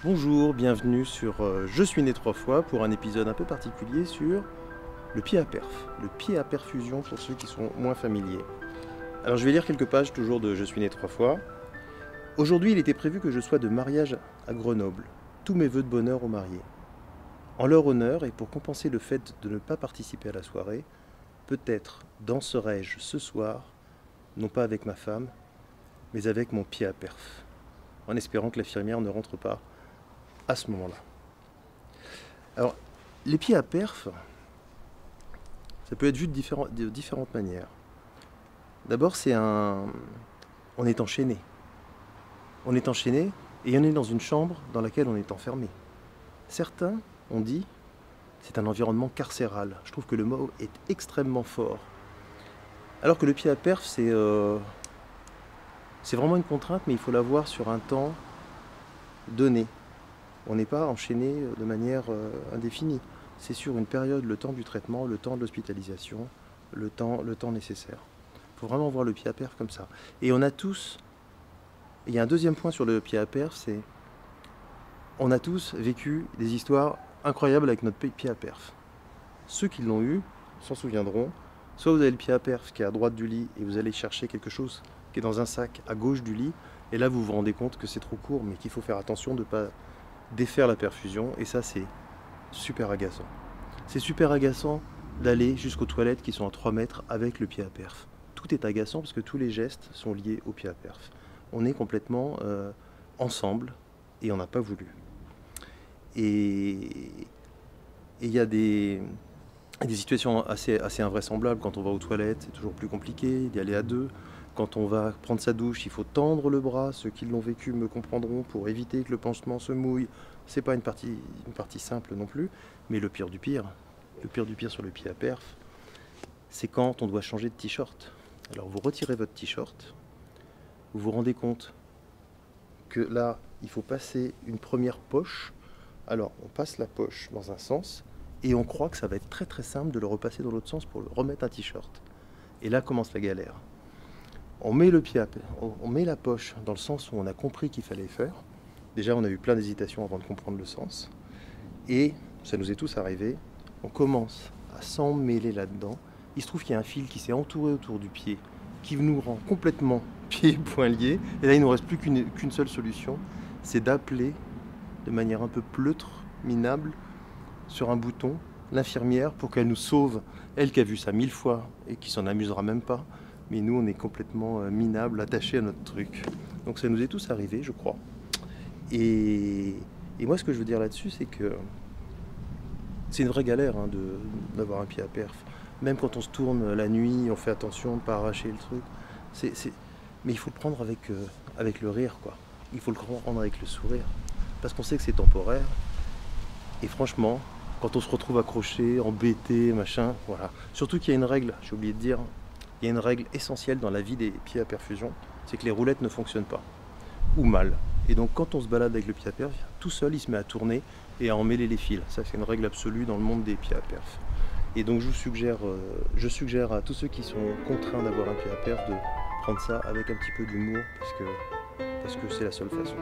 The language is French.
Bonjour, bienvenue sur Je suis né 3 fois pour un épisode un peu particulier sur le pied à perf, le pied à perfusion pour ceux qui sont moins familiers. Alors je vais lire quelques pages toujours de Je suis né 3 fois. Aujourd'hui il était prévu que je sois de mariage à Grenoble. Tous mes vœux de bonheur aux mariés. En leur honneur et pour compenser le fait de ne pas participer à la soirée, peut-être danserai-je ce soir, non pas avec ma femme, mais avec mon pied à perf, en espérant que l'infirmière ne rentre pas à ce moment-là. Alors, les pieds à perf, ça peut être vu de différentes manières. D'abord, on est enchaîné. On est enchaîné et on est dans une chambre dans laquelle on est enfermé. Certains ont dit, c'est un environnement carcéral. Je trouve que le mot est extrêmement fort. Alors que le pied à perf, c'est vraiment une contrainte, mais il faut l'avoir sur un temps donné. On n'est pas enchaîné de manière indéfinie. C'est sur une période, le temps du traitement, le temps de l'hospitalisation, le temps nécessaire. Il faut vraiment voir le pied à perf comme ça. Et on a tous, il y a un deuxième point sur le pied à perf, c'est on a tous vécu des histoires incroyables avec notre pied à perf. Ceux qui l'ont eu s'en souviendront. Soit vous avez le pied à perf qui est à droite du lit et vous allez chercher quelque chose qui est dans un sac à gauche du lit. Et là, vous vous rendez compte que c'est trop court, mais qu'il faut faire attention de ne pas défaire la perfusion, et ça c'est super agaçant. C'est super agaçant d'aller jusqu'aux toilettes qui sont à 3 mètres avec le pied à perf. Tout est agaçant parce que tous les gestes sont liés au pied à perf. On est complètement ensemble et on n'a pas voulu. Et il y a des situations assez invraisemblables. Quand on va aux toilettes, c'est toujours plus compliqué d'y aller à deux. Quand on va prendre sa douche, il faut tendre le bras. Ceux qui l'ont vécu me comprendront pour éviter que le pansement se mouille. C'est pas une partie simple non plus. Mais le pire du pire sur le pied à perf, c'est quand on doit changer de t-shirt. Alors vous retirez votre t-shirt, vous vous rendez compte que là, il faut passer une première poche. Alors on passe la poche dans un sens et on croit que ça va être très très simple de le repasser dans l'autre sens pour le remettre un t-shirt. Et là commence la galère. On met on met la poche dans le sens où on a compris qu'il fallait faire. Déjà, on a eu plein d'hésitations avant de comprendre le sens. Et ça nous est tous arrivé. On commence à s'emmêler là-dedans. Il se trouve qu'il y a un fil qui s'est entouré autour du pied, qui nous rend complètement pieds et poings liés. Et là, il ne nous reste plus qu'une seule solution, c'est d'appeler de manière un peu pleutre, minable, sur un bouton, l'infirmière pour qu'elle nous sauve. Elle qui a vu ça 1000 fois et qui s'en amusera même pas. Mais nous, on est complètement minables, attachés à notre truc. Donc ça nous est tous arrivé, je crois. Et moi, ce que je veux dire là-dessus, c'est que c'est une vraie galère d'avoir un pied à perf. Même quand on se tourne la nuit, on fait attention de ne pas arracher le truc. Mais il faut le prendre avec le rire, quoi. Il faut le prendre avec le sourire. Parce qu'on sait que c'est temporaire. Et franchement, quand on se retrouve accroché, embêté, machin, voilà. Surtout qu'il y a une règle, j'ai oublié de dire, il y a une règle essentielle dans la vie des pieds à perfusion, c'est que les roulettes ne fonctionnent pas, ou mal. Et donc quand on se balade avec le pied à perf, tout seul il se met à tourner et à emmêler les fils. Ça c'est une règle absolue dans le monde des pieds à perf. Et donc je suggère à tous ceux qui sont contraints d'avoir un pied à perf de prendre ça avec un petit peu d'humour parce que c'est la seule façon.